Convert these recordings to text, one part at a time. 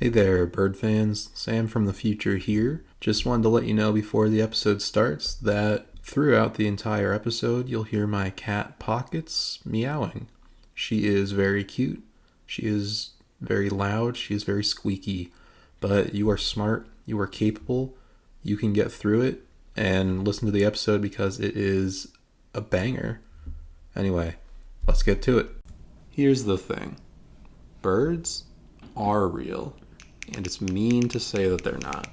Hey there, bird fans. Sam from the future here. Just wanted to let you know before the episode starts that throughout the entire episode, you'll hear my cat Pockets meowing. She is very cute. She is very loud. She is very squeaky. But you are smart. You are capable. You can get through it and listen to the episode because it is a banger. Anyway, let's get to it. Here's the thing. Birds are real. And it's mean to say that they're not.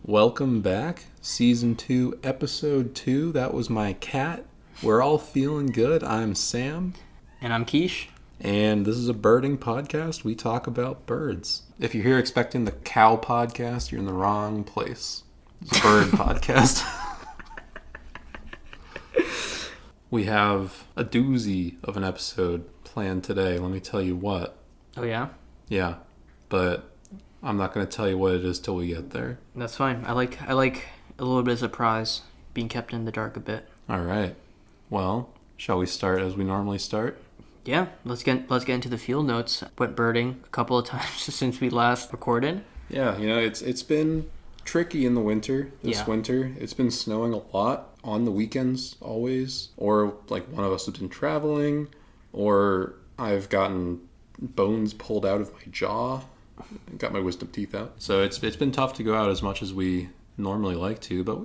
Welcome back. Season 2, Episode 2. That was my cat. We're all feeling good. I'm Sam. And I'm Keish. And this is a birding podcast. We talk about birds. If you're here expecting the cow podcast, you're in the wrong place. It's a bird podcast. We have a doozy of an episode planned today. Let me tell you what. Oh, yeah? Yeah, but I'm not going to tell you what it is till we get there. That's fine. I like a little bit of surprise, being kept in the dark a bit. All right. Well, shall we start as we normally start? Yeah, let's get into the field notes. Went birding a couple of times since we last recorded. Yeah, it's been tricky in the winter. This winter, it's been snowing a lot on the weekends always, or like one of us has been traveling, or I've gotten bones pulled out of my jaw, got my wisdom teeth out. So it's been tough to go out as much as we normally like to, but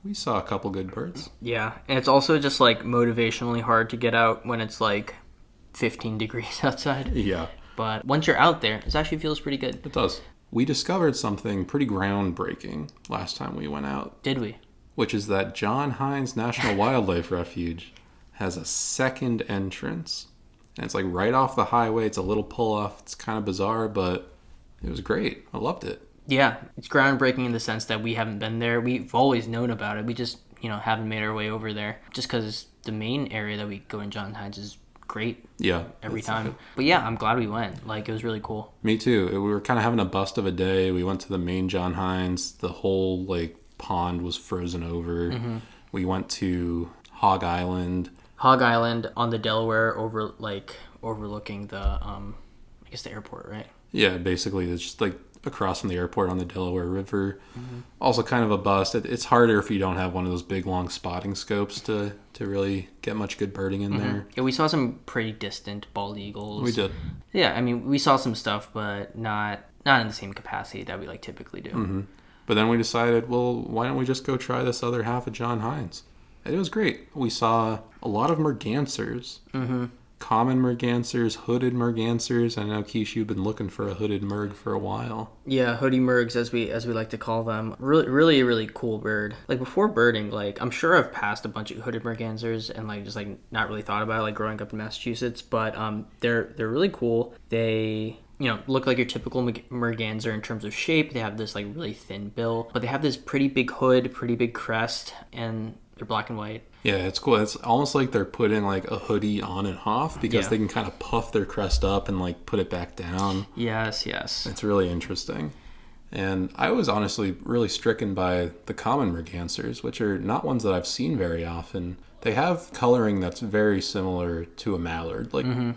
we saw a couple good birds. Yeah, and it's also just like motivationally hard to get out when it's like 15 degrees outside. Yeah. But once you're out there, it actually feels pretty good. It does. We discovered something pretty groundbreaking last time we went out. Did we? Which is that John Hines National Wildlife Refuge has a second entrance. And it's like right off the highway. It's a little pull-off. It's kind of bizarre, but it was great. I loved it. Yeah, it's groundbreaking in the sense that we haven't been there. We've always known about it. We just, haven't made our way over there. Just because the main area that we go in John Hines is great. Yeah. Every time. But yeah, I'm glad we went. Like, it was really cool. Me too. We were kind of having a bust of a day. We went to the main John Hines. The whole, pond was frozen over. Mm-hmm. We went to Hog Island. Hog Island on the Delaware overlooking the, I guess the airport, right? Yeah, basically. It's just, across from the airport on the Delaware River. Mm-hmm. Also kind of a bust. It's harder if you don't have one of those big long spotting scopes to really get much good birding in there. Yeah, we saw some pretty distant bald eagles. We did. Yeah, I mean, we saw some stuff, but not in the same capacity that we typically do. Mm-hmm. But then we decided, well, why don't we just go try this other half of John Hines? And it was great. We saw a lot of mergansers. Mm-hmm. Common mergansers, hooded mergansers. I know, Keish, you've been looking for a hooded merg for a while. Yeah, hoodie mergs, as we like to call them. Really, really cool bird. Before birding, I'm sure I've passed a bunch of hooded mergansers and just not really thought about it, growing up in Massachusetts. But they're really cool. They look like your typical merganser in terms of shape. They have this really thin bill, but they have this pretty big hood, pretty big crest, and they're black and white. Yeah, it's cool. It's almost like they're putting a hoodie on and off because they can kind of puff their crest up and put it back down. Yes. It's really interesting. And I was honestly really stricken by the common mergansers, which are not ones that I've seen very often. They have coloring that's very similar to a mallard,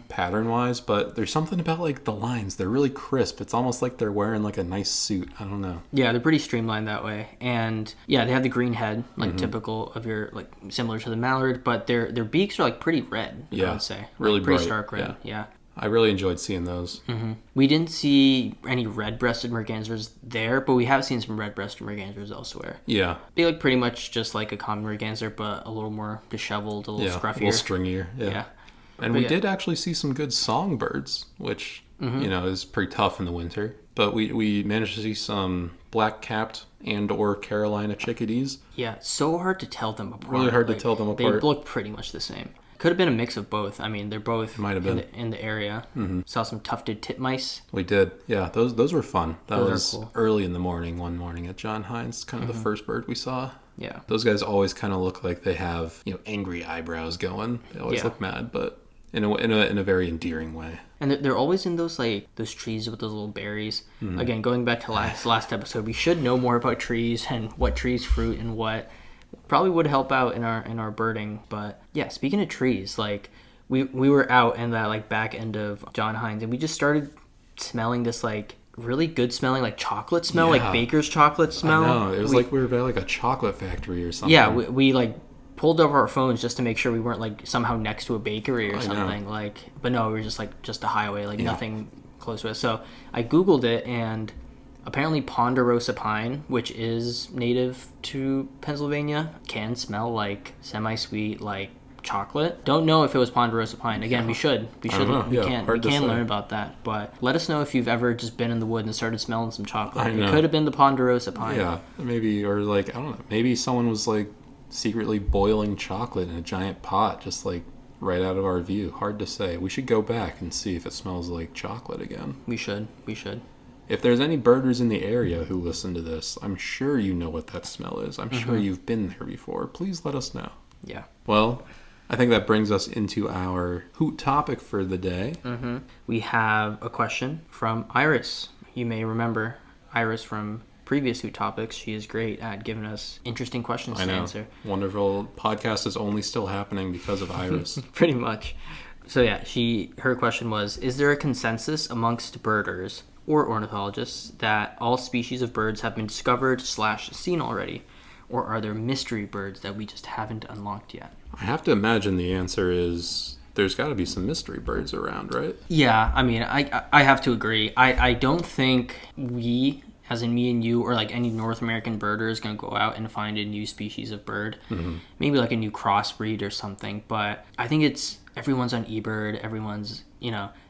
pattern-wise, but there's something about the lines. They're really crisp. It's almost like they're wearing a nice suit. I don't know. Yeah, they're pretty streamlined that way. And yeah, they have the green head, typical of your, similar to the mallard, but their beaks are pretty red, I would say. Really pretty bright. Stark red, yeah. I really enjoyed seeing those. Mm-hmm. We didn't see any red-breasted mergansers there, but we have seen some red-breasted mergansers elsewhere. Yeah. They look pretty much just like a common merganser, but a little more disheveled, a little scruffier. A little stringier. Yeah. And we did actually see some good songbirds, which, is pretty tough in the winter. But we managed to see some black-capped and or Carolina chickadees. Yeah, so hard to tell them apart. Really hard to tell them apart. They look pretty much the same. Could have been a mix of both. I mean, they're both in the area. Mm-hmm. Saw some tufted titmice. We did. Yeah, those were fun. That was cool. Early in the morning, one morning at John Hines. Kind of the first bird we saw. Yeah. Those guys always kind of look like they have, angry eyebrows going. They always look mad, but in a very endearing way. And they're always in those those trees with those little berries. Again, going back to last episode, we should know more about trees and what trees fruit and what probably would help out in our birding. But yeah, speaking of trees, we were out in that back end of John Hines, and we just started smelling this really good smelling chocolate smell, baker's chocolate smell. I know. It was we were by a chocolate factory or something. Yeah, we pulled up our phones just to make sure we weren't somehow next to a bakery or something. But no, we were just a highway, nothing close to us. So I googled it, and apparently ponderosa pine, which is native to Pennsylvania, can smell semi-sweet chocolate. Don't know if it was ponderosa pine. Again, we should we can learn about that. But let us know if you've ever just been in the woods and started smelling some chocolate. It could have been the ponderosa pine. Yeah, maybe, or I don't know, maybe someone was secretly boiling chocolate in a giant pot, just right out of our view. Hard to say. We should go back and see if it smells like chocolate again. We should. If there's any birders in the area who listen to this, I'm sure you know what that smell is. I'm sure you've been there before. Please let us know. Yeah. Well, I think that brings us into our hoot topic for the day. We have a question from Iris. You may remember Iris from previous hoot topics. She is great at giving us interesting questions to answer. Wonderful. Podcast is only still happening because of Iris. Pretty much. So yeah, her question was, is there a consensus amongst birders or ornithologists that all species of birds have been discovered / seen already? Or are there mystery birds that we just haven't unlocked yet? I have to imagine the answer is there's got to be some mystery birds around, right? Yeah, I mean, I have to agree. I don't think we, as in me and you, or any North American birder is going to go out and find a new species of bird. Maybe a new crossbreed or something. But I think everyone's on eBird, everyone's,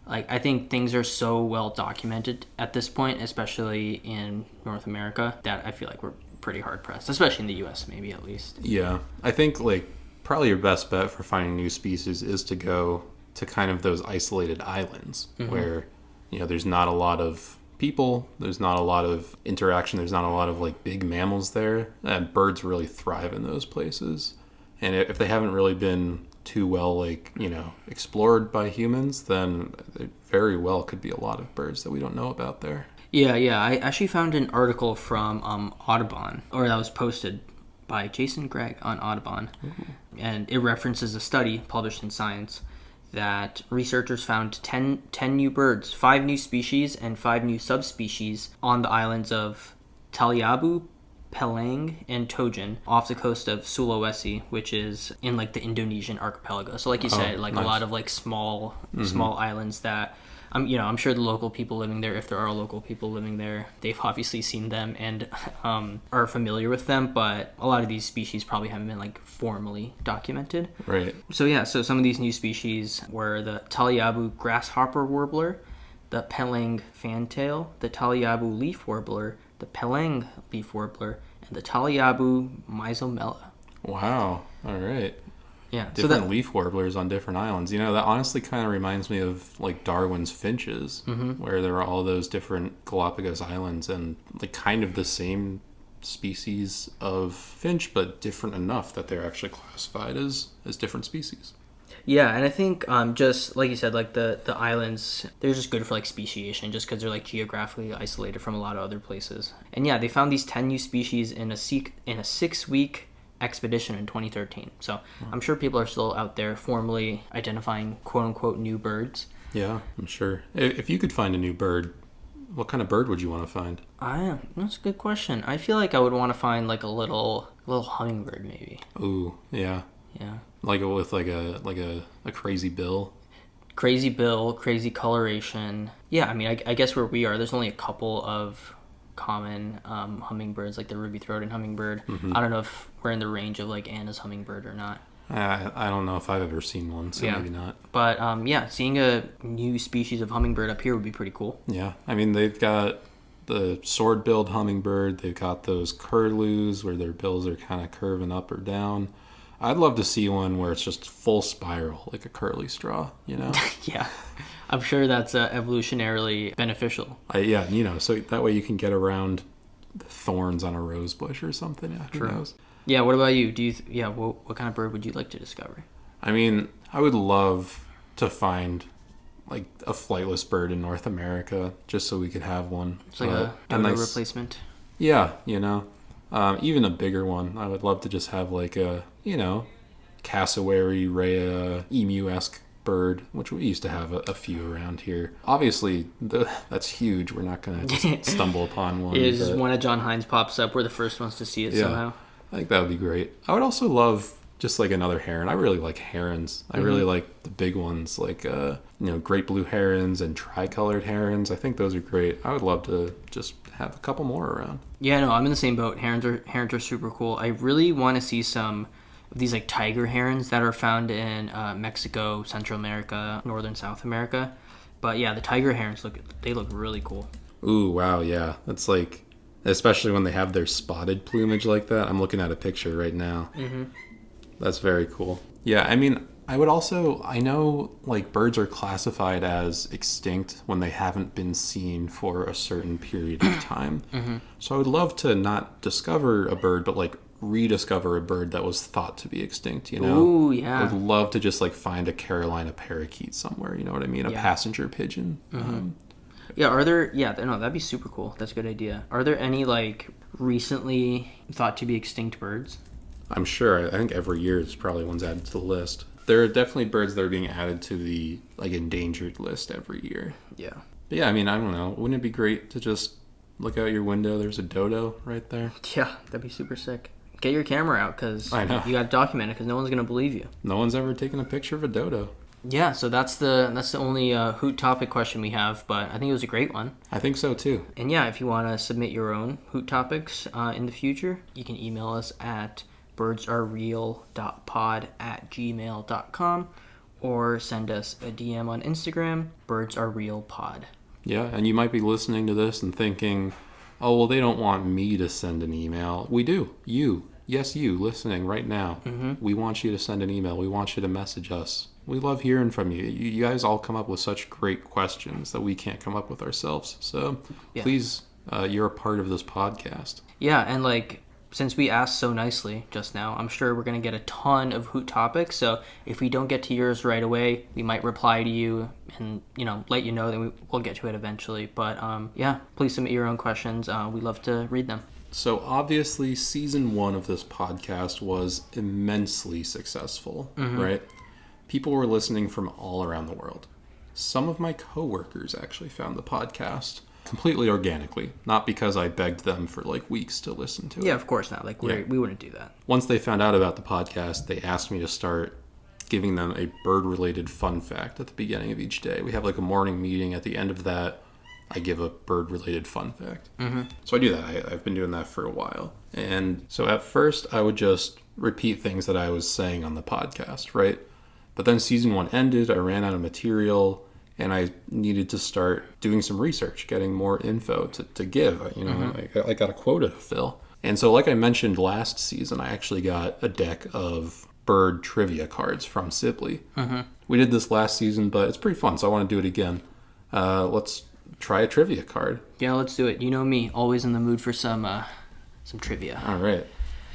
I think things are so well documented at this point, especially in North America, that I feel like we're pretty hard pressed, especially in the US, maybe at least. Yeah, I think probably your best bet for finding new species is to go to kind of those isolated islands where there's not a lot of people, there's not a lot of interaction, there's not a lot of big mammals there, and birds really thrive in those places. And if they haven't really been too well explored by humans, then it very well could be a lot of birds that we don't know about there. Yeah. I actually found an article from Audubon, or that was posted by Jason Gregg on Audubon. And it references a study published in Science that researchers found 10 new birds, 5 new species, and 5 new subspecies on the islands of Taliabu, Pelang, and Tojan off the coast of Sulawesi, which is in the Indonesian archipelago. So you said, nice. A lot of small islands that I'm sure the local people living there, if there are local people living there, they've obviously seen them and are familiar with them, but a lot of these species probably haven't been formally documented. Right. So some of these new species were the Taliabu grasshopper warbler, the Pelang fantail, the Taliabu leaf warbler, the Pelang leaf warbler, and the Taliabu mysomela. Wow. All right. Yeah, different leaf warblers on different islands. That honestly kind of reminds me of Darwin's finches, where there are all those different Galapagos islands and kind of the same species of finch, but different enough that they're actually classified as different species. Yeah, and I think just like you said, the islands, they're just good for speciation, just because they're geographically isolated from a lot of other places. And yeah, they found these 10 new species in a 6-week expedition in 2013. So I'm sure people are still out there formally identifying quote-unquote new birds. Yeah, I'm sure. If you could find a new bird, what kind of bird would you want to find? That's a good question. I feel like I would want to find a little hummingbird maybe. Ooh, yeah. Yeah. With a crazy bill. Crazy bill, crazy coloration. Yeah, I mean, I guess where we are, there's only a couple of common hummingbirds, the ruby-throated hummingbird. I don't know if we're in the range of Anna's hummingbird or not. I don't know if I've ever seen one, so maybe not. But seeing a new species of hummingbird up here would be pretty cool. Yeah, I mean, they've got the sword-billed hummingbird, they've got those curlews where their bills are kind of curving up or down. I'd love to see one where it's just full spiral, like a curly straw, Yeah, I'm sure that's evolutionarily beneficial. So that way you can get around the thorns on a rose bush or something. Yeah, who knows? Yeah, what about you? What kind of bird would you like to discover? I mean, I would love to find like a flightless bird in North America just so we could have one. It's like a dodo replacement. Yeah, even a bigger one. I would love to just have like a, cassowary, rhea, emu-esque bird, which we used to have a few around here. Obviously, that's huge. We're not going to just stumble upon one. Yeah, just one of John Hines pops up. We're the first ones to see it somehow. I think that would be great. I would also love just like another heron. I really like herons. I really like the big ones, like great blue herons and tricolored herons. I think those are great. I would love to just have a couple more around. Yeah, no, I'm in the same boat. Herons are super cool. I really want to see some of these like tiger herons that are found in Mexico, Central America, Northern South America. But yeah, the tiger herons look really cool. Ooh, wow, yeah. That's like, especially when they have their spotted plumage like that. I'm looking at a picture right now. Mm-hmm. That's very cool. Yeah, I mean, I know like birds are classified as extinct when they haven't been seen for a certain period of time. Mm-hmm. So I would love to not discover a bird, but like rediscover a bird that was thought to be extinct, Ooh, yeah. I would love to just like find a Carolina parakeet somewhere, you know what I mean? A passenger pigeon. Mm-hmm. That'd be super cool. That's a good idea. Are there any like recently thought to be extinct birds? I'm sure. I think every year there's probably ones added to the list. There are definitely birds that are being added to the like endangered list every year. Yeah. But yeah, I mean, I don't know. Wouldn't it be great to just look out your window? There's a dodo right there. Yeah, that'd be super sick. Get your camera out because you got to document it because no one's going to believe you. No one's ever taken a picture of a dodo. Yeah, so that's the only hoot topic question we have, but I think it was a great one. I think so too. And yeah, if you want to submit your own hoot topics in the future, you can email us at birdsarereal.pod@gmail.com or send us a DM on Instagram, birdsarerealpod. Yeah, and you might be listening to this and thinking, oh, well, they don't want me to send an email. We do. You listening right now. Mm-hmm. We want you to send an email. We want you to message us. We love hearing from you. You guys all come up with such great questions that we can't come up with ourselves. So please, you're a part of this podcast. Yeah, and like, since we asked so nicely just now, I'm sure we're going to get a ton of hoot topics. So if we don't get to yours right away, we might reply to you and, let you know that we'll get to it eventually. But please submit your own questions. We love to read them. So obviously season 1 of this podcast was immensely successful, right? People were listening from all around the world. Some of my coworkers actually found the podcast completely organically, not because I begged them for like weeks to listen to it. Yeah, of course not. Like we wouldn't do that. Once they found out about the podcast, they asked me to start giving them a bird-related fun fact at the beginning of each day. We have like a morning meeting. At the end of that, I give a bird-related fun fact. Mm-hmm. So I do that. I've been doing that for a while. And so at first, I would just repeat things that I was saying on the podcast, right? But then season 1 ended. I ran out of material. And I needed to start doing some research, getting more info to give. I got a quota to fill. And so like I mentioned last season, I actually got a deck of bird trivia cards from Sibley. Mm-hmm. We did this last season, but it's pretty fun, so I want to do it again. Let's try a trivia card. Yeah, let's do it. You know me, always in the mood for some trivia. All right.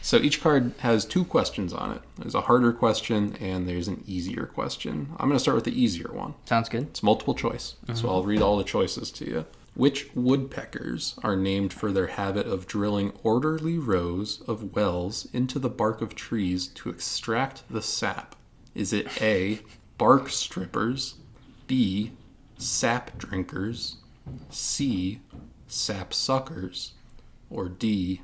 So each card has 2 questions on it. There's a harder question and there's an easier question. I'm going to start with the easier one. Sounds good. It's multiple choice. Mm-hmm. So I'll read all the choices to you. Which woodpeckers are named for their habit of drilling orderly rows of wells into the bark of trees to extract the sap? Is it A, bark strippers, B, sap drinkers, C, sap suckers, or D,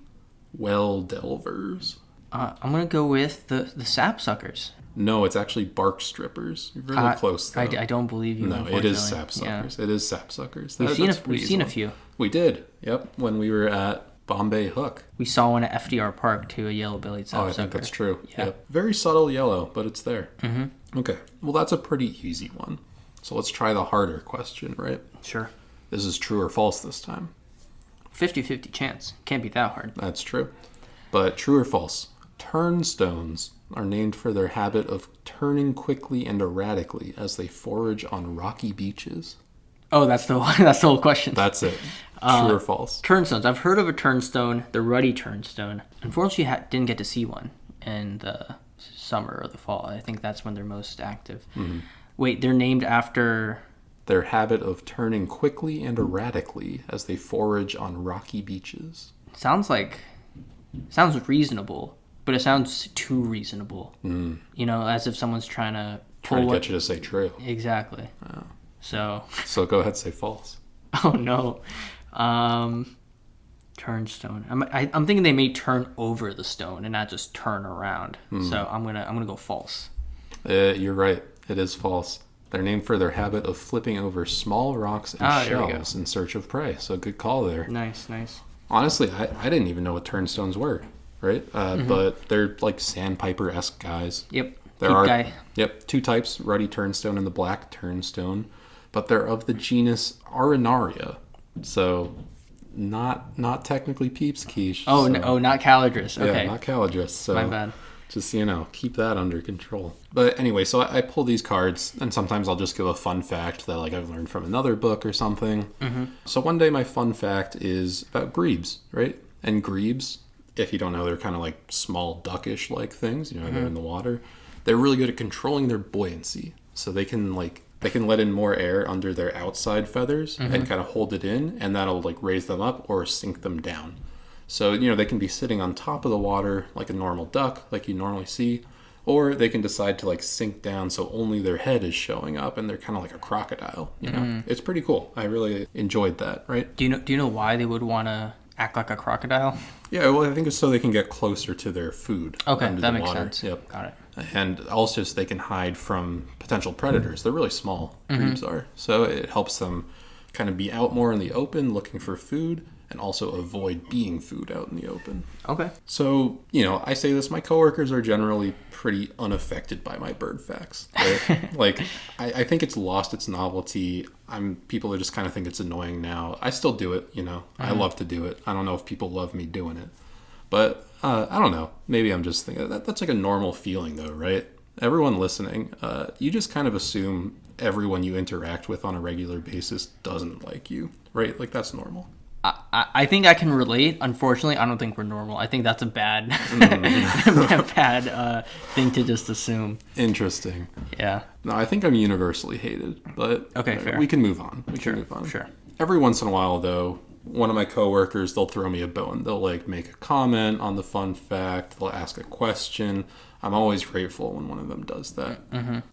well delvers? I'm going to go with the sap suckers. No, it's actually bark strippers. You're really close, though. I don't believe you. No, it is sap suckers. Yeah. It is sap suckers. We've seen a few. We did. Yep, when we were at Bombay Hook. We saw one at FDR Park, too, a yellow-bellied sapsucker. Oh, I think that's true. Yeah. Yep. Very subtle yellow, but it's there. Mm-hmm. Okay, well, that's a pretty easy one. So let's try the harder question, right? Sure. This is true or false this time. 50-50 chance. Can't be that hard. That's true. But true or false? Turnstones are named for their habit of turning quickly and erratically as they forage on rocky beaches. Oh, that's the whole question. That's it. True or false? Turnstones. I've heard of a turnstone, the ruddy turnstone. Unfortunately, didn't get to see one in the summer or the fall. I think that's when they're most active. Mm-hmm. Wait, they're named after... Their habit of turning quickly and erratically as they forage on rocky beaches. Sounds reasonable, but it sounds too reasonable. You know, as if someo's trying to get you to say true. Exactly. Oh. So go ahead, say false. Oh no. Turnstone. I'm thinking they may turn over the stone and not just turn around. So I'm gonna go false. You're right. It is false. They're named for their habit of flipping over small rocks and shells in search of prey. So good call there. Nice. Honestly, I didn't even know what turnstones were, right? But they're like sandpiper-esque guys. Yep. There are two types, ruddy turnstone and the black turnstone, but they're of the genus Arenaria. So not technically peeps quiche. Oh, so. No, not calidrus. Okay. Yeah, not calidrus. So my bad. Just, keep that under control. But anyway, so I pull these cards, and sometimes I'll just give a fun fact that I've learned from another book or something. So one day my fun fact is about grebes, right? And grebes, if you don't know, they're kind of like small duckish-like things. They're in the water. They're really good at controlling their buoyancy. So they can let in more air under their outside feathers and kind of hold it in, and that'll raise them up or sink them down. So, they can be sitting on top of the water like a normal duck, like you normally see, or they can decide to sink down so only their head is showing up and they're kind of like a crocodile, It's pretty cool. I really enjoyed that, right? Do you know why they would want to act like a crocodile? Yeah, well, I think it's so they can get closer to their food. Okay, that makes water. sense. Yep. Got it. And also so they can hide from potential predators. They're really small, grebes are. So it helps them kind of be out more in the open looking for food, and also avoid being food out in the open. Okay. So, I say this, my coworkers are generally pretty unaffected by my bird facts. Right? I think it's lost its novelty. People are just kind of think it's annoying now. I still do it, I love to do it. I don't know if people love me doing it. But, I don't know. Maybe I'm just thinking, that's like a normal feeling though, right? Everyone listening, you just kind of assume everyone you interact with on a regular basis doesn't like you, right? That's normal. I think I can relate. Unfortunately, I don't think we're normal. I think that's a bad, bad thing to just assume. Interesting. Yeah. No, I think I'm universally hated, but okay, fair. We can move on. We can move on. Sure. Every once in a while, though, one of my coworkers, they'll throw me a bone. They'll make a comment on the fun fact. They'll ask a question. I'm always grateful when one of them does that.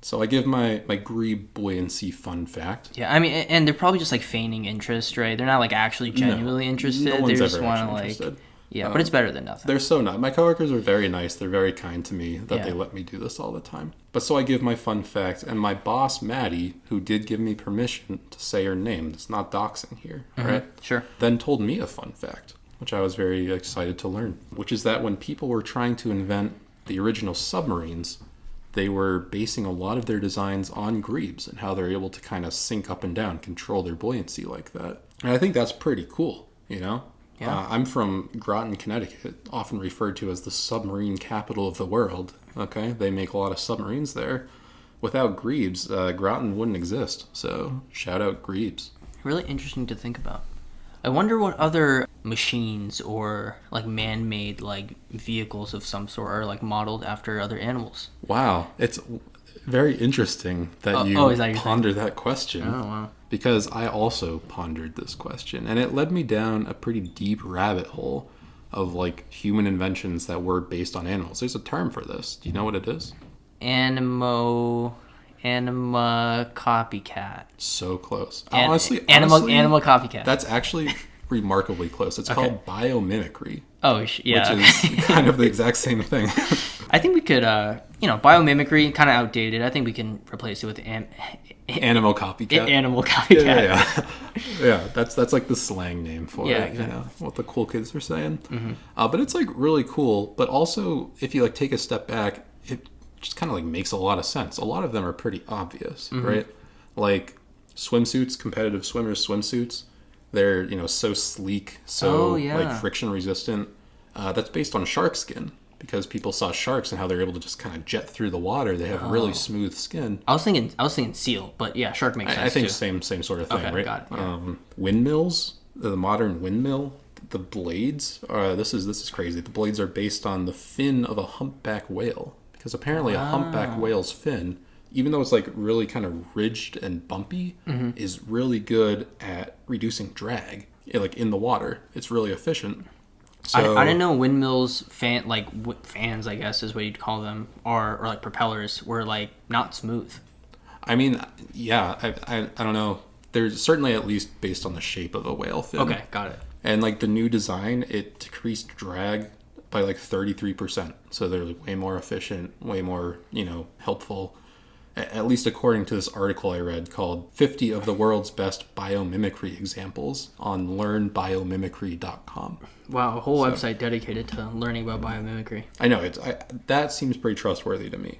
So I give my grebe buoyancy fun fact. Yeah, I mean, and they're probably just feigning interest, right? They're not actually genuinely interested. No one's they just ever want to yeah, but it's better than nothing. They're so nice. My coworkers are very nice. They're very kind to me that they let me do this all the time. But so I give my fun fact, and my boss, Maddie, who did give me permission to say her name, it's not doxing here, right? Sure. Then told me a fun fact, which I was very excited to learn, which is that when people were trying to invent the original submarines, they were basing a lot of their designs on grebes and how they're able to kind of sink up and down, control their buoyancy like that. And I think that's pretty cool, Yeah. I'm from Groton, Connecticut, often referred to as the submarine capital of the world. Okay, they make a lot of submarines there. Without grebes, Groton wouldn't exist. So shout out grebes. Really interesting to think about. I wonder what other machines or man-made vehicles of some sort are modeled after other animals. Wow, it's very interesting that you ponder that question. Oh, wow. Because I also pondered this question, and it led me down a pretty deep rabbit hole of human inventions that were based on animals. There's a term for this. Do you know what it is? Animacopycat. So close. Honestly, animacopycat. That's actually remarkably close. It's called biomimicry. Oh, yeah. Which is kind of the exact same thing. I think we could, biomimicry, kind of outdated. I think we can replace it with animacopycat. Animacopycat. Yeah, that's the slang name for it. Exactly. What the cool kids are saying. But it's really cool. But also, if you take a step back, it just kind of makes a lot of sense. A lot of them are pretty obvious, right? Swimsuits, competitive swimmers' swimsuits. They're so sleek, so friction resistant. That's based on shark skin. Because people saw sharks and how they're able to just kind of jet through the water. They have really smooth skin. I was thinking seal, but yeah, shark makes sense. I think too. same sort of thing, right? Got it. Yeah. Windmills, the modern windmill, the blades. This is crazy. The blades are based on the fin of a humpback whale, because apparently a humpback whale's fin even though it's like really kind of ridged and bumpy, is really good at reducing drag, like in the water. It's really efficient. So I didn't know windmills, fans, I guess is what you'd call them, or like propellers, were like not smooth. I mean, yeah, I don't know. There's certainly at least based on the shape of a whale fin. Okay, got it. And like the new design, it decreased drag by like 33%. So they're like way more efficient, way more, helpful. At least according to this article I read called 50 of the World's Best Biomimicry Examples on learnbiomimicry.com. Wow, a whole website dedicated to learning about biomimicry. I know, that seems pretty trustworthy to me.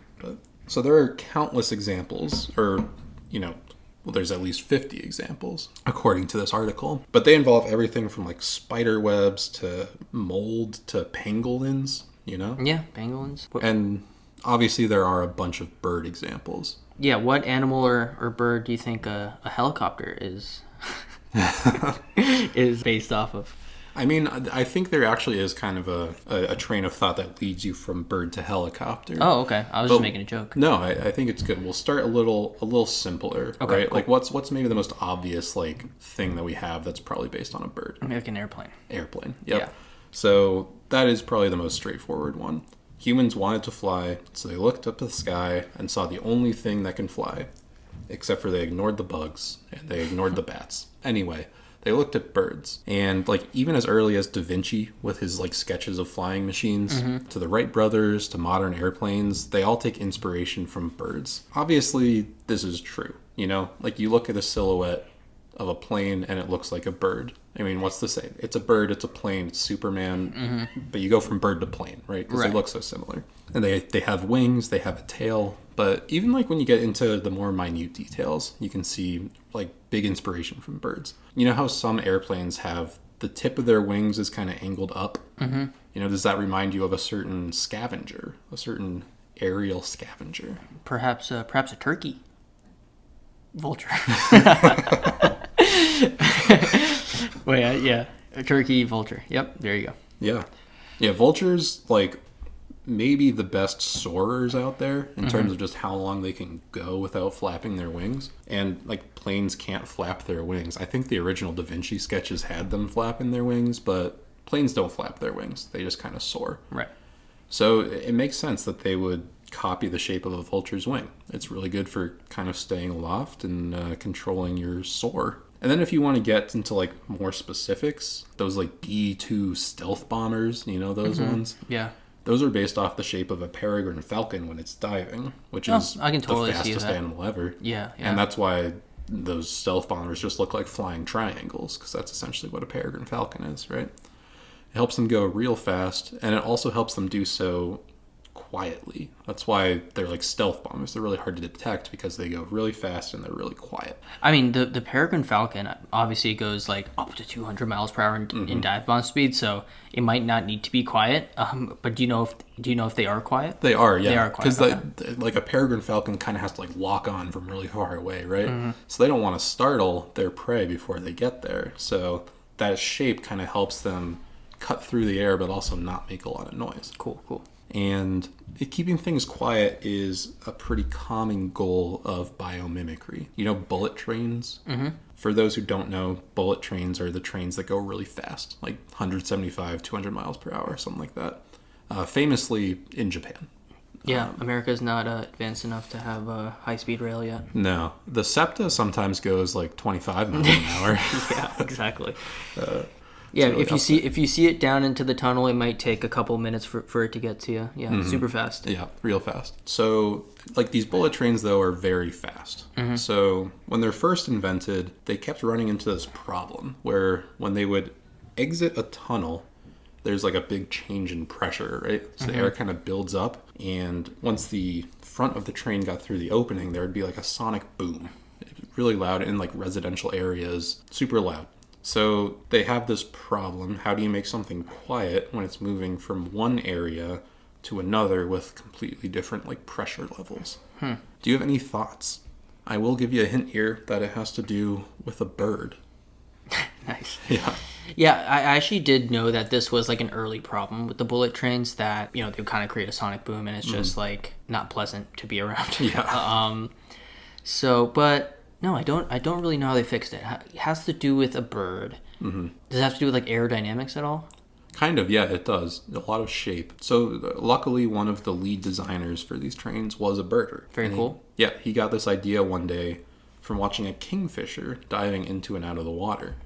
So there are countless examples, or, there's at least 50 examples, according to this article. But they involve everything from like spider webs to mold to pangolins, Yeah, pangolins. And obviously there are a bunch of bird examples. Yeah, what animal or bird do you think a helicopter is is based off of? I mean, I think there actually is kind of a train of thought that leads you from bird to helicopter. Oh, okay. I was just making a joke. No, I think it's good. We'll start a little simpler, okay, right? Cool. Like what's maybe the most obvious thing that we have that's probably based on a bird? Like an airplane. Airplane. Yep. Yeah. So that is probably the most straightforward one. Humans wanted to fly, so they looked up to the sky and saw the only thing that can fly, except for they ignored the bugs and they ignored the bats. Anyway, they looked at birds, and even as early as Da Vinci with his sketches of flying machines, to the Wright brothers, to modern airplanes, they all take inspiration from birds. Obviously, this is true. You look at a silhouette of a plane and it looks like a bird. I mean, what's the same? It's a bird, it's a plane, it's Superman, but you go from bird to plane, right? Because they look so similar. And they have wings, they have a tail, but even when you get into the more minute details, you can see big inspiration from birds. You know how some airplanes have the tip of their wings is kind of angled up? Does that remind you of a certain scavenger, a certain aerial scavenger? Perhaps a turkey. Vulture. Wait, yeah. A turkey, vulture. Yep, there you go. Yeah. Yeah, vultures, maybe the best soarers out there in terms of just how long they can go without flapping their wings. And, planes can't flap their wings. I think the original Da Vinci sketches had them flapping their wings, but planes don't flap their wings. They just kind of soar. Right. So it makes sense that they would copy the shape of a vulture's wing. It's really good for kind of staying aloft and controlling your soar. And then if you want to get into more specifics, those B-2 stealth bombers, those ones? Yeah. Those are based off the shape of a peregrine falcon when it's diving, which is I can totally the fastest animal ever. Yeah. And that's why those stealth bombers just look like flying triangles, because that's essentially what a peregrine falcon is, right? It helps them go real fast, and it also helps them do so quietly. That's why they're stealth bombers. They're really hard to detect because they go really fast and they're really quiet. I mean, the peregrine falcon obviously goes up to 200 miles per hour in dive bomb speed, so it might not need to be quiet. But do you know if they are quiet? They are, yeah. They are quiet. Because a peregrine falcon kind of has to lock on from really far away, right? So they don't want to startle their prey before they get there. So that shape kind of helps them cut through the air, but also not make a lot of noise. Cool. And keeping things quiet is a pretty common goal of biomimicry. Bullet trains? For those who don't know, bullet trains are the trains that go really fast, 175, 200 miles per hour, something like that. Famously in Japan. Yeah, America's not advanced enough to have a high-speed rail yet. No. The SEPTA sometimes goes 25 miles an hour. Yeah, exactly. Yeah, if you see it down into the tunnel, it might take a couple minutes for it to get to you. Yeah, super fast. Yeah, real fast. So, these bullet trains, though, are very fast. So, when they're first invented, they kept running into this problem where when they would exit a tunnel, there's a big change in pressure, right? So the air kind of builds up, and once the front of the train got through the opening, there would be a sonic boom. Really loud in residential areas, super loud. So they have this problem. How do you make something quiet when it's moving from one area to another with completely different pressure levels? Do you have any thoughts? I will give you a hint here that it has to do with a bird. Nice. Yeah. Yeah, I actually did know that this was like an early problem with the bullet trains, that, you know, they kind of create a sonic boom and it's just like not pleasant to be around. Yeah. So, but no, I don't really know how they fixed it. It has to do with a bird. Does it have to do with like aerodynamics at all? Kind of, yeah, it does. A lot of shape. So luckily, one of the lead designers for these trains was a birder. Very cool. He got this idea one day from watching a kingfisher diving into and out of the water.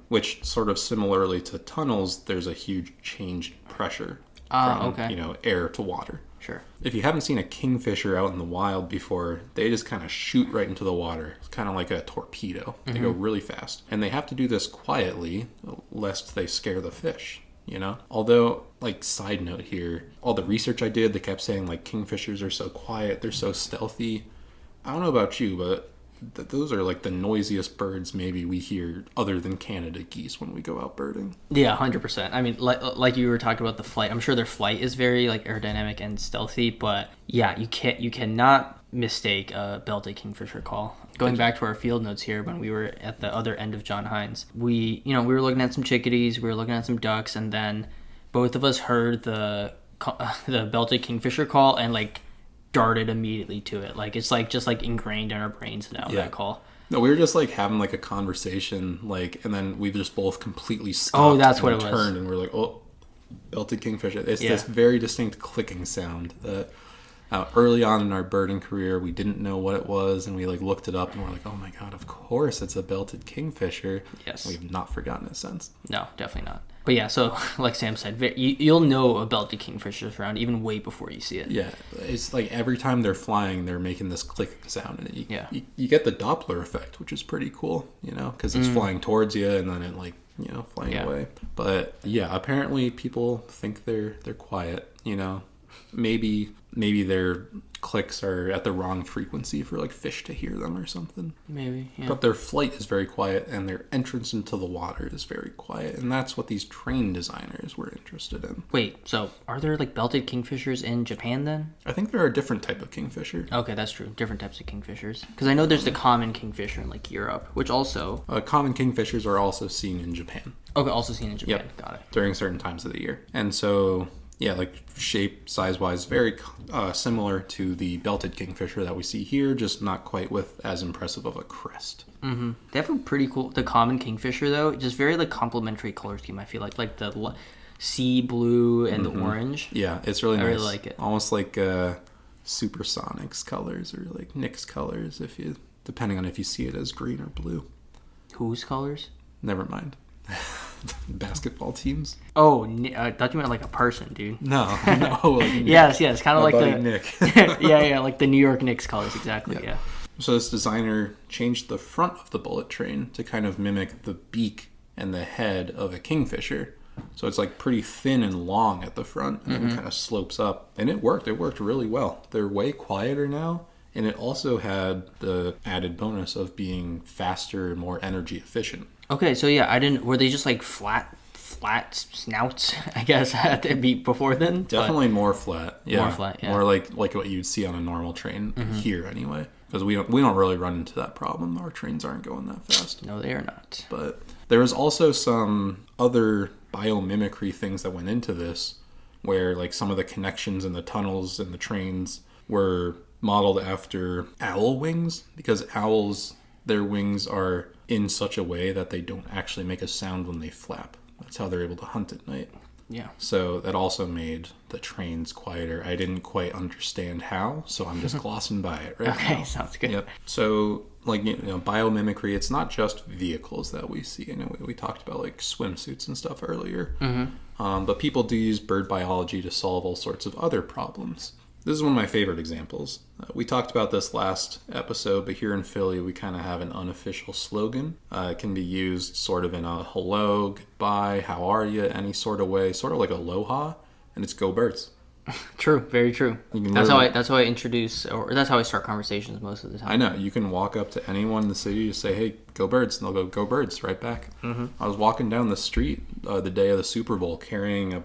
Which sort of similarly to tunnels, there's a huge change in pressure from air to water. Sure. If you haven't seen a kingfisher out in the wild before, they just kind of shoot right into the water. It's kind of like a torpedo. They go really fast. And they have to do this quietly, lest they scare the fish, you know? Although, like, side note here, all the research I did, they kept saying, like, kingfishers are so quiet, they're so stealthy. I don't know about you, but those are like the noisiest birds maybe we hear other than Canada geese when we go out birding. Yeah, 100%. I mean, like you were talking about the flight. I'm sure their flight is very like aerodynamic and stealthy, but yeah, you cannot mistake a belted kingfisher call. Going back to our field notes here, when we were at the other end of John Hines, we were looking at some chickadees, we were looking at some ducks, and then both of us heard the belted kingfisher call and like darted immediately to it. Like, it's like just like ingrained in our brains now, that call. No, we were just like having like a conversation, like, and then we just both completely stopped. Oh, that's what it was. Turned and we're like, oh, belted kingfisher. It's this very distinct clicking sound that early on in our birding career we didn't know what it was, and we like looked it up and we're like, oh my god, of course it's a belted kingfisher. Yes. We've not forgotten it since. No, definitely not. But yeah, so like Sam said, you'll know a belted kingfisher's around even way before you see it. Yeah, it's like every time they're flying, they're making this clicking sound, and you get the Doppler effect, which is pretty cool, you know, because it's flying towards you and then it like, you know, flying away. But yeah, apparently people think they're quiet, you know. Maybe their clicks are at the wrong frequency for like fish to hear them or something. Maybe, yeah. But their flight is very quiet and their entrance into the water is very quiet, and that's what these train designers were interested in. Wait, so are there like belted kingfishers in Japan then? I think there are a different type of kingfisher. Okay, that's true. Different types of kingfishers. Because I know there's the common kingfisher in like Europe, which also... common kingfishers are also seen in Japan. Okay, also seen in Japan. Yep. Got it. During certain times of the year. And so... yeah, like shape, size-wise, very similar to the belted kingfisher that we see here, just not quite with as impressive of a crest. Mm-hmm. They have a pretty cool... the common kingfisher, though, just very, like, complementary color scheme, I feel like the sea blue and the orange. Yeah, it's really nice. I really like it. Almost like Supersonics colors or, like, Knicks colors, depending on if you see it as green or blue. Whose colors? Never mind. Basketball teams. Oh, I thought you meant like a person, dude. No. Like yes, kind of like the Nick. yeah, like the New York Knicks colors, exactly. Yeah. So this designer changed the front of the bullet train to kind of mimic the beak and the head of a kingfisher. So it's like pretty thin and long at the front, and then kind of slopes up. And it worked. It worked really well. They're way quieter now, and it also had the added bonus of being faster and more energy efficient. Okay, so yeah, were they just like flat snouts, I guess, at the beat before then? Definitely more flat. Yeah. More flat, yeah. More like what you'd see on a normal train here anyway. Because we don't really run into that problem. Our trains aren't going that fast. No, they are not. But there was also some other biomimicry things that went into this, where like some of the connections in the tunnels and the trains were modeled after owl wings, because owls, their wings are in such a way that they don't actually make a sound when they flap. That's how they're able to hunt at night. Yeah. So that also made the trains quieter. I didn't quite understand how, so I'm just glossing by it right now. Okay, sounds good. Yep. So, like, you know, biomimicry, it's not just vehicles that we see. You know, we talked about, like, swimsuits and stuff earlier. But people do use bird biology to solve all sorts of other problems. This is one of my favorite examples. We talked about this last episode, but here in Philly, we kind of have an unofficial slogan. It can be used sort of in a hello, goodbye, how are you, any sort of way, sort of like aloha, and it's go birds. True, very true. That's how I introduce, or that's how I start conversations most of the time. I know. You can walk up to anyone in the city to say, hey, go birds, and they'll go birds right back. I was walking down the street the day of the Super Bowl carrying a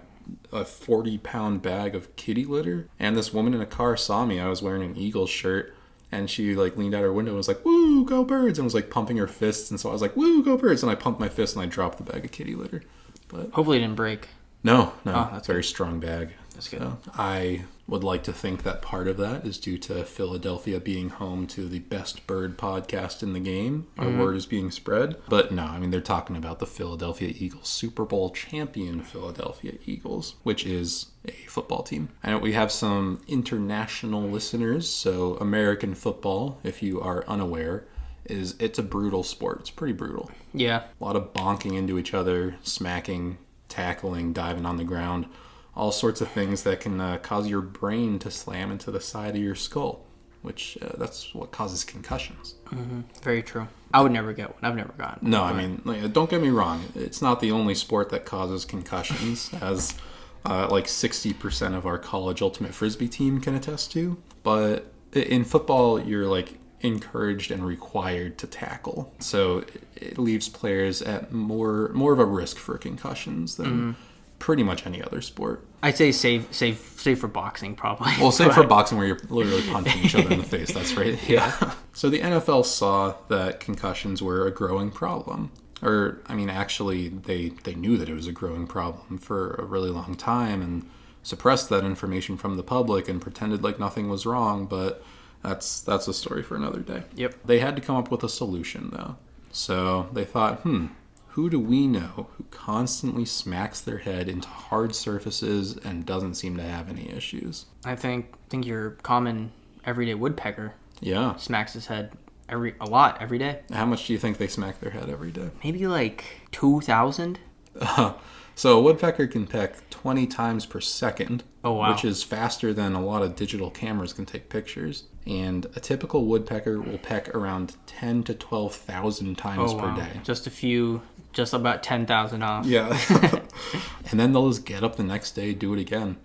40-pound bag of kitty litter, and this woman in a car saw me. I was wearing an Eagles shirt, And she like leaned out her window and was like, "Woo, go birds!" and was like pumping her fists. And so I was like, "Woo, go birds!" and I pumped my fist and I dropped the bag of kitty litter. But hopefully it didn't break. No, that's very strong bag. That's good. So I would like to think that part of that is due to Philadelphia being home to the best bird podcast in the game. Our word is being spread. But no, I mean, they're talking about the Philadelphia Eagles, Super Bowl champion Philadelphia Eagles, which is a football team. I know we have some international listeners, so American football, if you are unaware, it's a brutal sport. It's pretty brutal. Yeah. A lot of bonking into each other, smacking, tackling, diving on the ground. All sorts of things that can cause your brain to slam into the side of your skull, which that's what causes concussions. Mm-hmm. Very true. I would never get one. I've never gotten one. No, I mean, don't get me wrong. It's not the only sport that causes concussions, as like 60% of our college ultimate frisbee team can attest to. But in football, you're like encouraged and required to tackle. So it leaves players at more of a risk for concussions than pretty much any other sport. I'd say save for boxing, probably. Well, save for boxing where you're literally punching each other in the face. That's right. Yeah. So the NFL saw that concussions were a growing problem. Or, I mean, actually, they knew that it was a growing problem for a really long time and suppressed that information from the public and pretended like nothing was wrong. But that's a story for another day. Yep. They had to come up with a solution, though. So they thought, who do we know who constantly smacks their head into hard surfaces and doesn't seem to have any issues? I think your common everyday woodpecker smacks his head a lot every day. How much do you think they smack their head every day? Maybe like 2,000. So a woodpecker can peck 20 times per second, which is faster than a lot of digital cameras can take pictures. And a typical woodpecker will peck around 10 to 12,000 times per day. Just about 10,000 off. Yeah. And then they'll just get up the next day, do it again.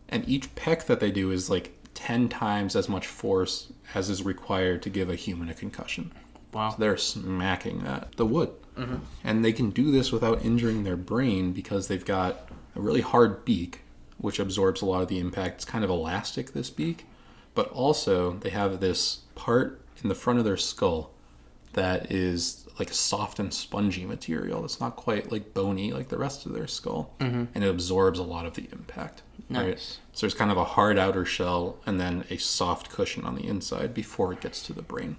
And each peck that they do is like 10 times as much force as is required to give a human a concussion. Wow. So they're smacking the wood. Mm-hmm. And they can do this without injuring their brain because they've got a really hard beak, which absorbs a lot of the impact. It's kind of elastic, this beak. But also, they have this part in the front of their skull that is like a soft and spongy material. It's not quite like bony like the rest of their skull. Mm-hmm. And it absorbs a lot of the impact. Nice. Right? So there's kind of a hard outer shell and then a soft cushion on the inside before it gets to the brain.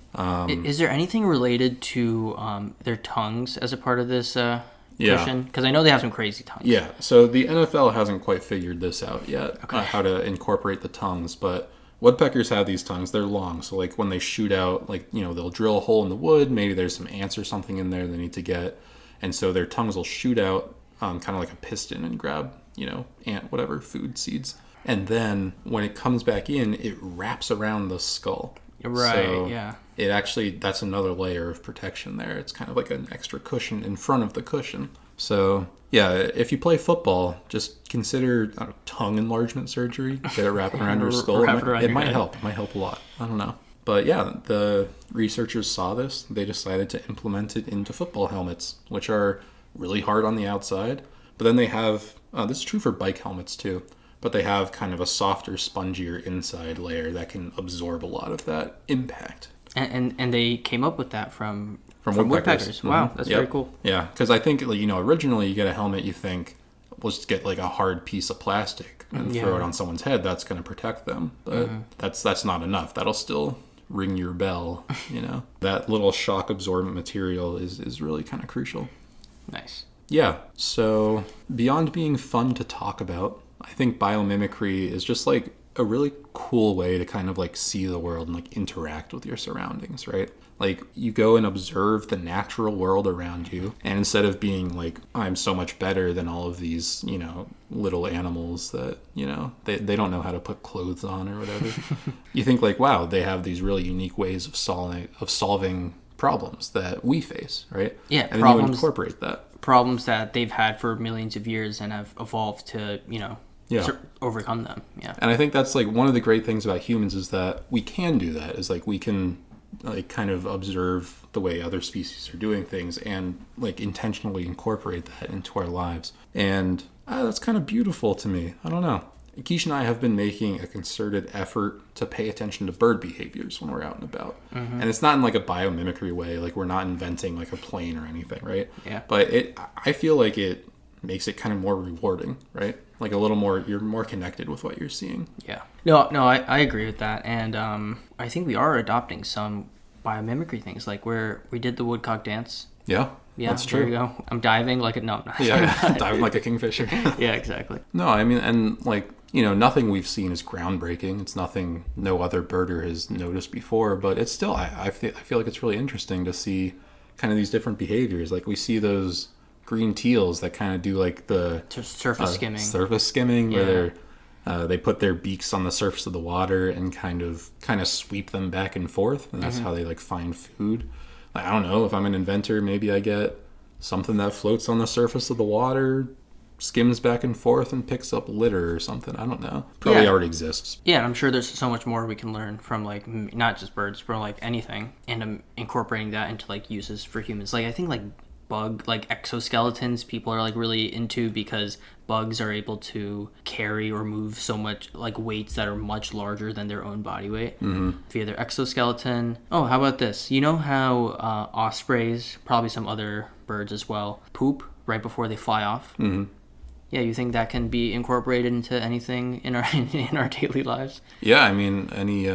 Is there anything related to their tongues as a part of this cushion? Because I know they have some crazy tongues. Yeah, so the NFL hasn't quite figured this out yet, how to incorporate the tongues, but woodpeckers have these tongues. They're long, so like when they shoot out, like, they'll drill a hole in the wood, maybe there's some ants or something in there they need to get, and so their tongues will shoot out kind of like a piston and grab, ant, whatever, food seeds. And then when it comes back in, it wraps around the skull. Right, so yeah. It actually, that's another layer of protection there. It's kind of like an extra cushion in front of the cushion. So, yeah, if you play football, just consider tongue enlargement surgery. Get it wrapped around your skull. It might help. It might help a lot. I don't know. But yeah, the researchers saw this. They decided to implement it into football helmets, which are really hard on the outside. But then they have, this is true for bike helmets too, but they have kind of a softer, spongier inside layer that can absorb a lot of that impact. And they came up with that from woodpeckers. Mm-hmm. Wow, that's very cool. Yeah, because I think, originally you get a helmet, you think, we'll just get like a hard piece of plastic and throw it on someone's head. That's going to protect them. But that's not enough. That'll still ring your bell, That little shock absorbent material is really kind of crucial. Nice. Yeah, so beyond being fun to talk about, I think biomimicry is just like a really cool way to kind of like see the world and like interact with your surroundings, right? Like you go and observe the natural world around you, and instead of being like, I'm so much better than all of these, little animals that, they don't know how to put clothes on or whatever, you think like, wow, they have these really unique ways of solving problems that we face, right? Yeah, and then you incorporate that. Problems that they've had for millions of years and have evolved to, overcome them. Yeah. And I think that's like one of the great things about humans is that we can do that. Is like we can like kind of observe the way other species are doing things and like intentionally incorporate that into our lives. And that's kind of beautiful to me. I don't know. Keish and I have been making a concerted effort to pay attention to bird behaviors when we're out and about. Mm-hmm. And it's not in like a biomimicry way, like we're not inventing like a plane or anything, right? Yeah. But I feel like it makes it kind of more rewarding, right? Like a little more, you're more connected with what you're seeing. Yeah. No, I agree with that. And I think we are adopting some biomimicry things, like where we did the woodcock dance. Yeah, that's true. There you go. I'm diving like a... No, I'm not. Yeah, diving like a kingfisher. Yeah, exactly. No, I mean, and like, you know, nothing we've seen is groundbreaking. It's nothing no other birder has noticed before, but it's still, I feel like it's really interesting to see kind of these different behaviors. Like we see those green teals that kind of do like the surface skimming. Surface skimming, where they put their beaks on the surface of the water and kind of sweep them back and forth, and that's how they like find food. Like, I don't know, if I'm an inventor, maybe I get something that floats on the surface of the water, skims back and forth, and picks up litter or something. I don't know. Probably already exists. Yeah, and I'm sure there's so much more we can learn from, like, not just birds, but like anything, and incorporating that into like uses for humans. Like, I think like bug, like exoskeletons, people are like really into, because bugs are able to carry or move so much, like weights that are much larger than their own body weight via their exoskeleton. Oh, how about this? You know how ospreys, probably some other birds as well, poop right before they fly off? Mm-hmm. Yeah, you think that can be incorporated into anything in our daily lives? Yeah, I mean, any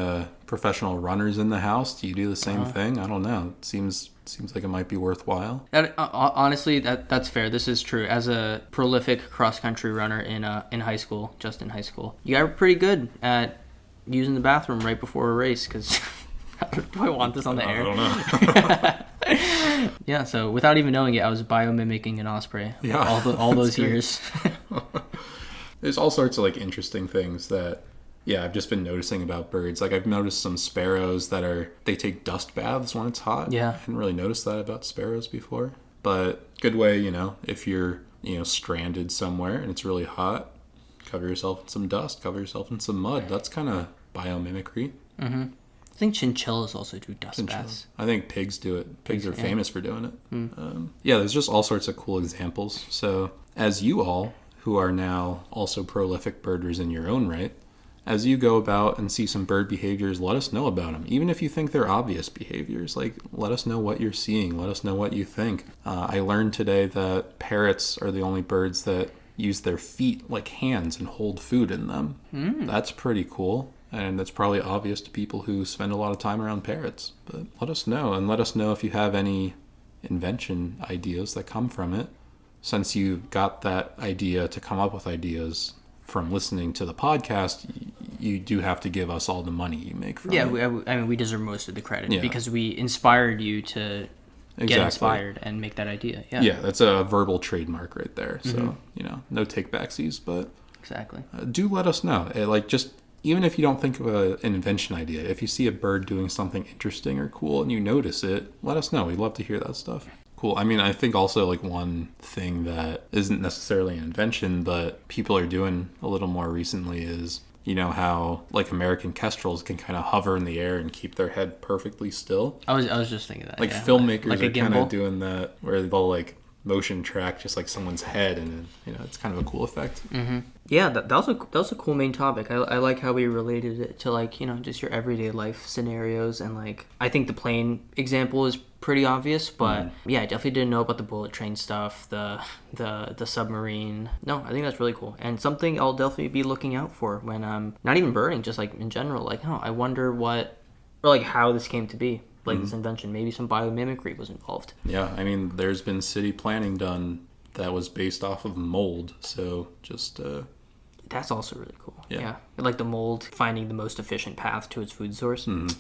professional runners in the house, do you do the same thing? I don't know. It seems like it might be worthwhile. Honestly, that's fair. This is true. As a prolific cross-country runner in high school, you got pretty good at using the bathroom right before a race, because do I want this on the air? I don't know. Yeah, so without even knowing it, I was biomimicking an osprey. Yeah, all those years. There's all sorts of like interesting things that, I've just been noticing about birds. Like I've noticed some sparrows they take dust baths when it's hot. Yeah. I hadn't really noticed that about sparrows before. But good way, if you're, stranded somewhere and it's really hot, cover yourself in some dust, cover yourself in some mud. That's kind of biomimicry. Mm-hmm. I think chinchillas also do dust baths. I think pigs do it. Pigs are famous for doing it. There's just all sorts of cool examples. So as you all, who are now also prolific birders in your own right, as you go about and see some bird behaviors, let us know about them. Even if you think they're obvious behaviors, like let us know what you're seeing. Let us know what you think. I learned today that parrots are the only birds that use their feet like hands and hold food in them. That's pretty cool. And that's probably obvious to people who spend a lot of time around parrots. But let us know. And let us know if you have any invention ideas that come from it. Since you got that idea to come up with ideas from listening to the podcast, you do have to give us all the money you make from it. We deserve most of the credit because we inspired you to get inspired and make that idea. Yeah, that's a verbal trademark right there. So, no take-backsies, but... Exactly. Do let us know. Even if you don't think of an invention idea, if you see a bird doing something interesting or cool and you notice it, let us know. We'd love to hear that stuff. Cool. I mean, I think also like one thing that isn't necessarily an invention, but people are doing a little more recently is, how like American kestrels can kind of hover in the air and keep their head perfectly still. I was just thinking that. Like filmmakers like are kind of doing that, where they'll like motion track just like someone's head, and it's kind of a cool effect. Mm-hmm. Yeah, that was a cool main topic. I like how we related it to like just your everyday life scenarios, and like I think the plane example is pretty obvious, but I definitely didn't know about the bullet train stuff, the submarine. No, I think that's really cool, and something I'll definitely be looking out for when I'm not even birding, just like in general. Like, I wonder how this came to be. Like this invention, maybe some biomimicry was involved. Yeah, I mean, there's been city planning done that was based off of mold, so just... That's also really cool. Yeah. Like the mold finding the most efficient path to its food source. Mm-hmm.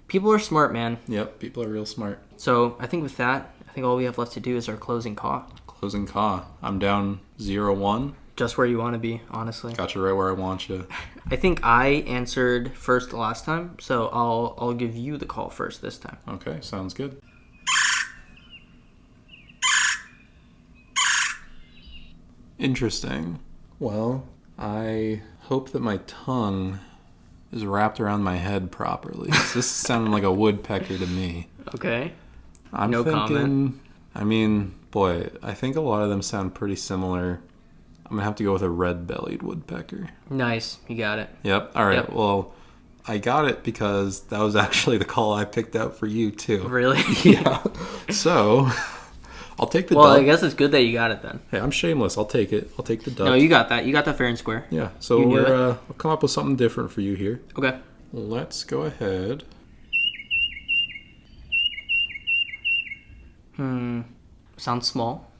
People are smart, man. Yep, people are real smart. So I think with that, all we have left to do is our closing caw. Closing caw. I'm down 0-1. Just where you want to be, honestly. Got you right where I want you. I think I answered first last time, so I'll give you the call first this time. Okay, sounds good. Interesting. Well, I hope that my tongue is wrapped around my head properly. This is sounding like a woodpecker to me. Okay. I'm thinking, comment. I mean, boy, I think a lot of them sound pretty similar. I'm going to have to go with a red-bellied woodpecker. Nice. You got it. Yep. All right. Yep. Well, I got it because that was actually the call I picked out for you, too. Really? Yeah. So, I'll take the Well, dub. I guess it's good that you got it then. Hey, I'm shameless. I'll take it. I'll take the dub. No, you got that. You got that fair and square. Yeah. So, You knew we'll come up with something different for you here. Okay. Let's go ahead. Sounds small.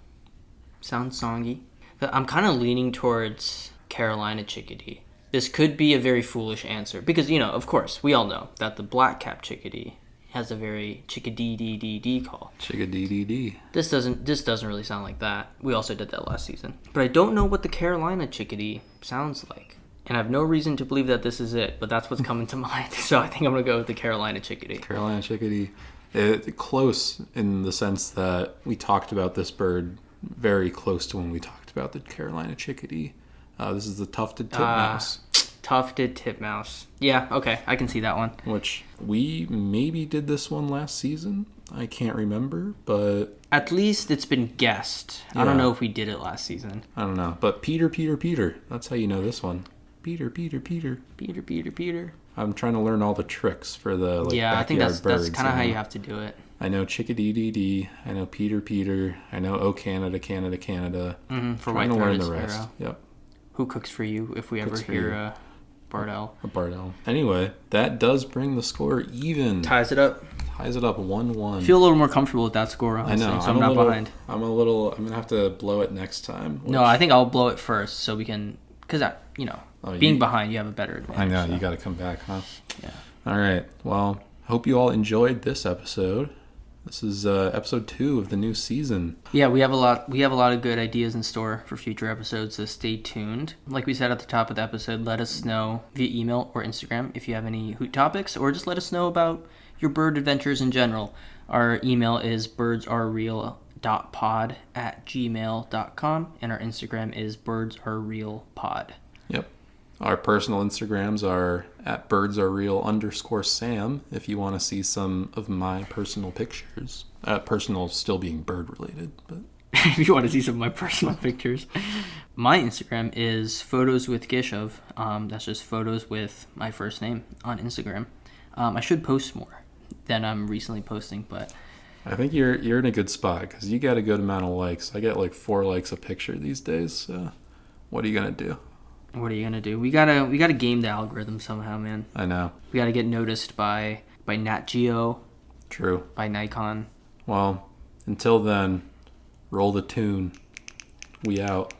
Sounds songy. But I'm kind of leaning towards Carolina chickadee. This could be a very foolish answer because, of course, we all know that the black-capped chickadee has a very chickadee-dee-dee-dee call. Chickadee-dee-dee. This doesn't really sound like that. We also did that last season. But I don't know what the Carolina chickadee sounds like. And I have no reason to believe that this is it, but that's what's coming to mind. So I think I'm going to go with the Carolina chickadee. Carolina chickadee. Close in the sense that we talked about this bird very close to when we talked about the Carolina chickadee. This is the tufted titmouse. Tufted titmouse. Yeah, okay. I can see that one. Which we maybe did this one last season. I can't remember, but... At least it's been guessed. Yeah. I don't know if we did it last season. I don't know. But Peter, Peter, Peter. That's how you know this one. Peter, Peter, Peter. Peter, Peter, Peter. I'm trying to learn all the tricks for the I think backyard birds. that's kind of how you have to do it. I know chickadee-dee-dee. I know Peter, Peter. I know Oh Canada, Canada, Canada. For Trying to learn white-throated the rest. sparrow. Yep. Who cooks for you if we ever Cooks for hear you. a Bardell? A Bardell. Anyway, that does bring the score even. Ties it up. Ties it up 1-1. I feel a little more comfortable with that score, I honestly, know. so I'm not behind. I'm going to have to blow it next time. No, I think I'll blow it first so we can... Because, being behind, you have a better advantage. I know. So. You got to come back, huh? Yeah. All right. Well, hope you all enjoyed this episode. This is episode 2 of the new season. Yeah, we have a lot of good ideas in store for future episodes, so stay tuned. Like we said at the top of the episode, let us know via email or Instagram if you have any hoot topics, or just let us know about your bird adventures in general. Our email is birdsarereal.pod@gmail.com, and our Instagram is birdsarerealpod. Yep. Our personal Instagrams are at birdsarereal_Sam if you want to see some of my personal pictures. Personal still being bird related, but If you want to see some of my personal pictures. My Instagram is photos with Keshav. That's just photos with my first name on Instagram. I should post more than I'm recently posting, but I think you're in a good spot because you got a good amount of likes. I get like 4 likes a picture these days. So what are you gonna do? what are you gonna do? We gotta game the algorithm somehow, man. I know. We gotta get noticed by Nat Geo, True. by Nikon. Well, until then, roll the tune. We out.